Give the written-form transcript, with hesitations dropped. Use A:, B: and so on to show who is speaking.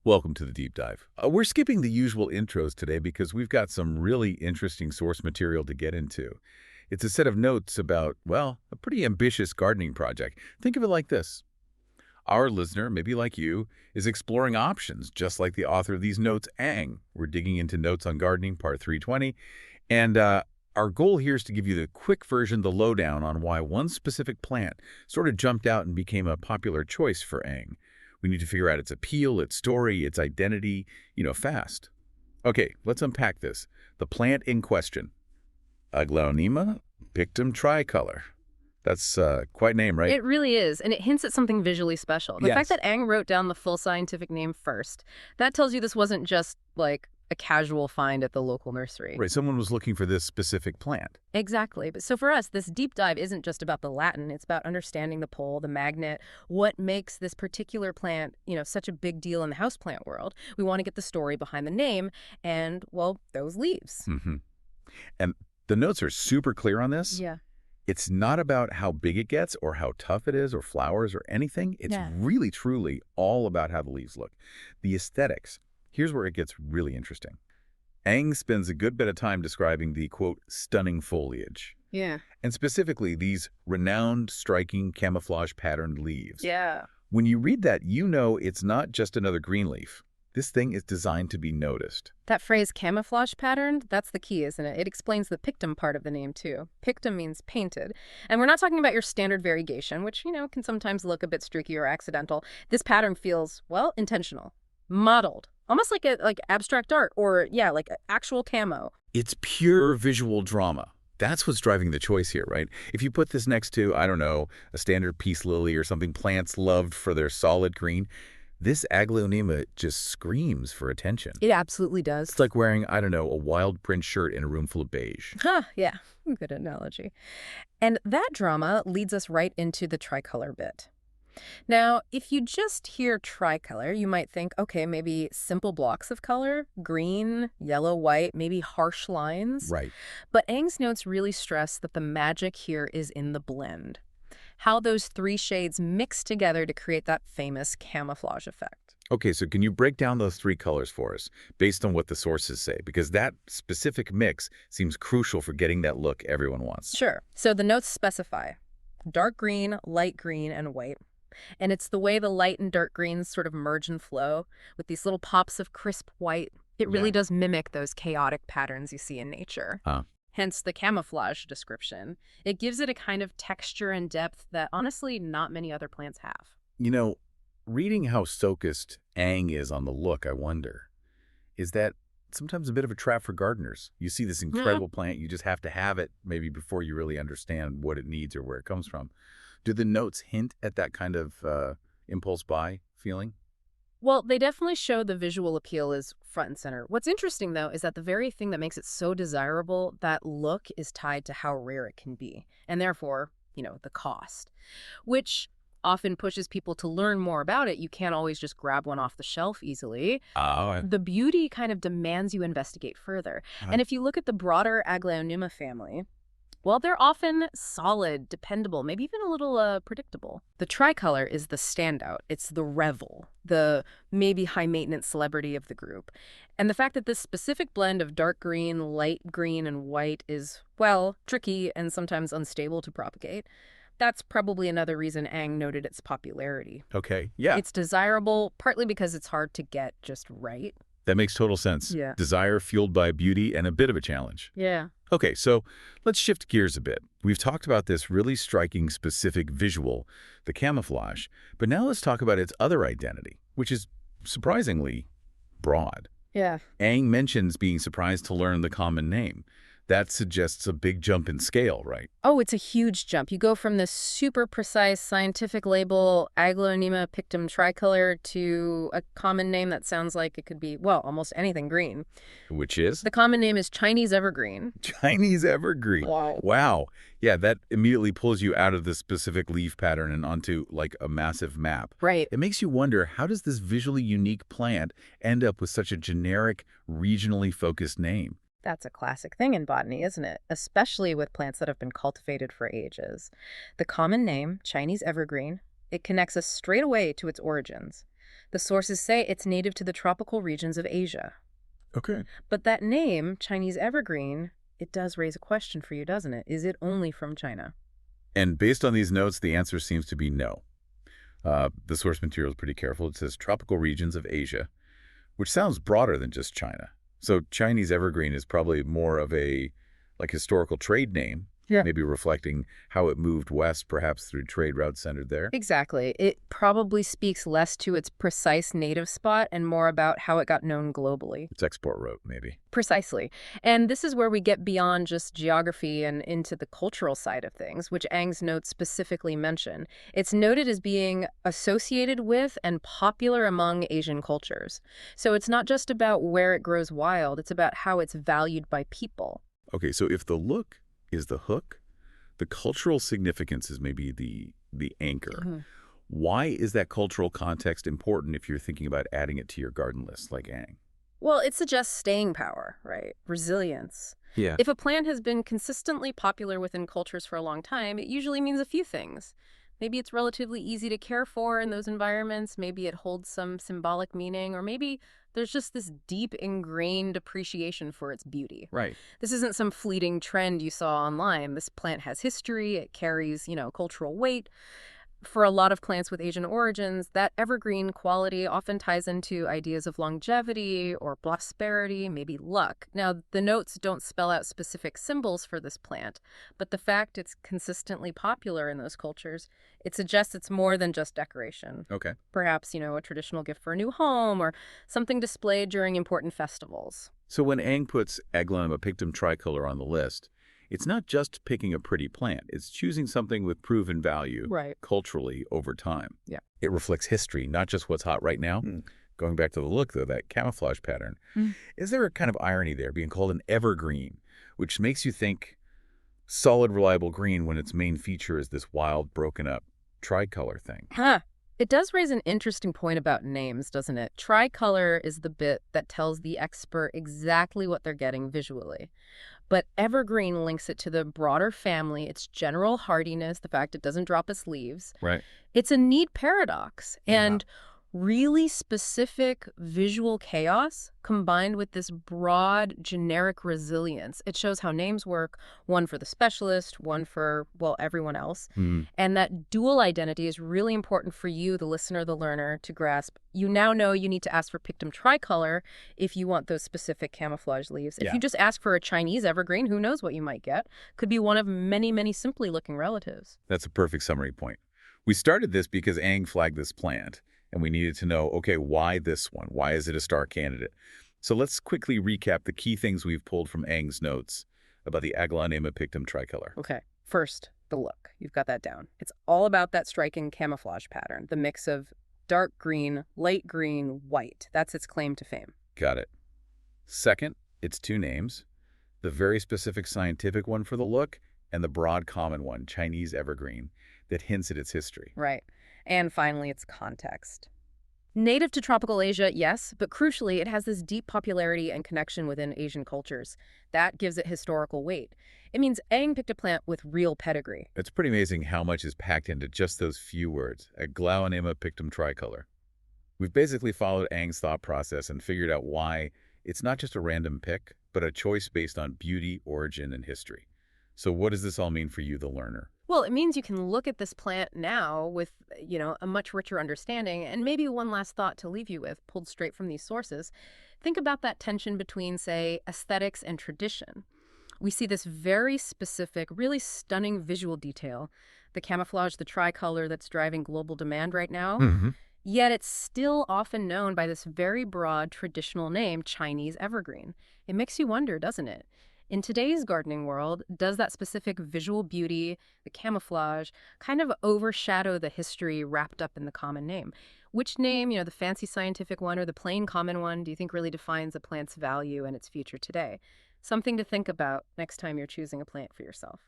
A: Welcome to the deep dive. We're skipping the usual intros today because we've got some really interesting source material to get into. It's a set of notes about, well, a pretty ambitious gardening project. Think of it like this. Our listener, maybe like you, is exploring options, just like the author of these notes, Ang. We're digging into Notes on Gardening, Part 320, and our goal here is to give you the quick version, the lowdown on why one specific plant sort of jumped out and became a popular choice for Ang. We need to figure out its appeal, its story, its identity, fast. Okay, let's unpack this. The plant in question, Aglaonema Pictum Tricolor. That's quite a name, right?
B: It really is, and it hints at something visually special. The fact that Ang wrote down the full scientific name first, that tells you this wasn't just, like, a casual find at the local nursery.
A: Right, someone was looking for this specific plant.
B: Exactly. But so for us, this deep dive isn't just about the Latin. It's about understanding the pole, the magnet, what makes this particular plant, such a big deal in the houseplant world. We want to get the story behind the name and, well, those leaves.
A: Mm-hmm. And the notes are super clear on this.
B: Yeah.
A: It's not about how big it gets or how tough it is or flowers or anything. It's really, truly all about how the leaves look. The aesthetics. Here's where it gets really interesting. Ang spends a good bit of time describing the, quote, stunning foliage.
B: Yeah.
A: And specifically, these renowned, striking, camouflage-patterned leaves.
B: Yeah.
A: When you read that, you know it's not just another green leaf. This thing is designed to be noticed.
B: That phrase, camouflage patterned, that's the key, isn't it? It explains the pictum part of the name, too. Pictum means painted. And we're not talking about your standard variegation, which, can sometimes look a bit streaky or accidental. This pattern feels, well, intentional, modeled. Almost like abstract art or, like actual camo.
A: It's pure visual drama. That's what's driving the choice here, right? If you put this next to, I don't know, a standard peace lily or something plants loved for their solid green, this Aglaonema just screams for attention.
B: It absolutely does.
A: It's like wearing, I don't know, a wild print shirt in a room full of beige.
B: Huh, yeah. Good analogy. And that drama leads us right into the tricolor bit. Now, if you just hear tricolor, you might think, okay, maybe simple blocks of color, green, yellow, white, maybe harsh lines.
A: Right.
B: But Ang's notes really stress that the magic here is in the blend. How those three shades mix together to create that famous camouflage effect.
A: Okay, so can you break down those three colors for us, based on what the sources say? Because that specific mix seems crucial for getting that look everyone wants.
B: Sure. So the notes specify dark green, light green, and white. And it's the way the light and dark greens sort of merge and flow with these little pops of crisp white. It really does mimic those chaotic patterns you see in nature. Hence the camouflage description. It gives it a kind of texture and depth that honestly not many other plants have.
A: Reading how focused Ang is on the look, I wonder, is that sometimes a bit of a trap for gardeners? You see this incredible plant, you just have to have it maybe before you really understand what it needs or where it comes from. Do the notes hint at that kind of impulse buy feeling?
B: Well, they definitely show the visual appeal is front and center. What's interesting, though, is that the very thing that makes it so desirable, that look is tied to how rare it can be, and therefore, the cost, which often pushes people to learn more about it. You can't always just grab one off the shelf easily. The beauty kind of demands you investigate further. And if you look at the broader Aglaonema family, well, they're often solid, dependable, maybe even a little predictable. The tricolor is the standout. It's the revel, the maybe high-maintenance celebrity of the group. And the fact that this specific blend of dark green, light green, and white is, well, tricky and sometimes unstable to propagate, that's probably another reason Ang noted its popularity.
A: Okay, yeah.
B: It's desirable partly because it's hard to get just right.
A: That makes total sense.
B: Yeah.
A: Desire fueled by beauty and a bit of a challenge.
B: Yeah.
A: Okay, so let's shift gears a bit. We've talked about this really striking specific visual, the camouflage, but now let's talk about its other identity, which is surprisingly broad.
B: Yeah.
A: Ang mentions being surprised to learn the common name. That suggests a big jump in scale, right?
B: Oh, it's a huge jump. You go from this super precise scientific label, Aglaonema Pictum Tricolor, to a common name that sounds like it could be, well, almost anything green.
A: Which is?
B: The common name is Chinese Evergreen.
A: Chinese Evergreen. Wow. Yeah, that immediately pulls you out of the specific leaf pattern and onto, like, a massive map.
B: Right.
A: It makes you wonder, how does this visually unique plant end up with such a generic, regionally focused name?
B: That's a classic thing in botany, isn't it? Especially with plants that have been cultivated for ages. The common name, Chinese evergreen, it connects us straight away to its origins. The sources say it's native to the tropical regions of Asia.
A: Okay.
B: But that name, Chinese evergreen, it does raise a question for you, doesn't it? Is it only from China?
A: And based on these notes, the answer seems to be no. The source material is pretty careful. It says tropical regions of Asia, which sounds broader than just China. So Chinese evergreen is probably more of a historical trade name,
B: Yeah.
A: maybe reflecting how it moved west, perhaps through trade routes centered there.
B: Exactly. It probably speaks less to its precise native spot and more about how it got known globally.
A: Its export route, maybe.
B: Precisely. And this is where we get beyond just geography and into the cultural side of things, which Ang's notes specifically mention. It's noted as being associated with and popular among Asian cultures. So it's not just about where it grows wild, it's about how it's valued by people.
A: Okay, so if the look is the hook, the cultural significance is maybe the anchor.
B: Mhm.
A: Why is that cultural context important if you're thinking about adding it to your garden list, like Ang?
B: Well, it suggests staying power, right? Resilience.
A: Yeah.
B: If a plant has been consistently popular within cultures for a long time, it usually means a few things. Maybe it's relatively easy to care for in those environments, maybe it holds some symbolic meaning, or maybe there's just this deep ingrained appreciation for its beauty.
A: Right.
B: This isn't some fleeting trend you saw online. This plant has history, it carries, cultural weight. For a lot of plants with Asian origins, that evergreen quality often ties into ideas of longevity or prosperity, maybe luck. Now, the notes don't spell out specific symbols for this plant, but the fact it's consistently popular in those cultures, it suggests it's more than just decoration.
A: Okay.
B: Perhaps, a traditional gift for a new home or something displayed during important festivals.
A: So when Ang puts Aglaonema Pictum Tricolor on the list, it's not just picking a pretty plant. It's choosing something with proven value
B: Right.
A: culturally over time.
B: Yeah.
A: It reflects history, not just what's hot right now. Going back to the look, though, that camouflage pattern. Is there a kind of irony there, being called an evergreen, which makes you think solid, reliable green when its main feature is this wild, broken-up tricolor thing?
B: Huh. It does raise an interesting point about names, doesn't it? Tricolor is the bit that tells the expert exactly what they're getting visually. But evergreen links it to the broader family, its general hardiness, the fact it doesn't drop its leaves.
A: Right.
B: It's a neat paradox.
A: Yeah.
B: And really specific visual chaos combined with this broad, generic resilience. It shows how names work, one for the specialist, one for, everyone else. And that dual identity is really important for you, the listener, the learner, to grasp. You now know you need to ask for Pictum Tricolor if you want those specific camouflage leaves. If you just ask for a Chinese evergreen, who knows what you might get? Could be one of many, many simply looking relatives.
A: That's a perfect summary point. We started this because Ang flagged this plant, and we needed to know, okay, why this one? Why is it a star candidate? So let's quickly recap the key things we've pulled from Ang's notes about the Aglaonema Pictum Tricolor.
B: Okay. First, the look. You've got that down. It's all about that striking camouflage pattern, the mix of dark green, light green, white. That's its claim to fame.
A: Got it. Second, its two names, the very specific scientific one for the look and the broad common one, Chinese evergreen, that hints at its history.
B: Right. And finally, its context. Native to tropical Asia, yes, but crucially, it has this deep popularity and connection within Asian cultures. That gives it historical weight. It means Ang picked a plant with real pedigree.
A: It's pretty amazing how much is packed into just those few words, Aglaonema Pictum Tricolor. We've basically followed Ang's thought process and figured out why it's not just a random pick, but a choice based on beauty, origin, and history. So what does this all mean for you, the learner?
B: Well, it means you can look at this plant now with, a much richer understanding. And maybe one last thought to leave you with, pulled straight from these sources. Think about that tension between, say, aesthetics and tradition. We see this very specific, really stunning visual detail, the camouflage, the tricolor that's driving global demand right now. Yet it's still often known by this very broad traditional name, Chinese evergreen. It makes you wonder, doesn't it? In today's gardening world, does that specific visual beauty, the camouflage, kind of overshadow the history wrapped up in the common name? Which name, the fancy scientific one or the plain common one, do you think really defines a plant's value and its future today? Something to think about next time you're choosing a plant for yourself.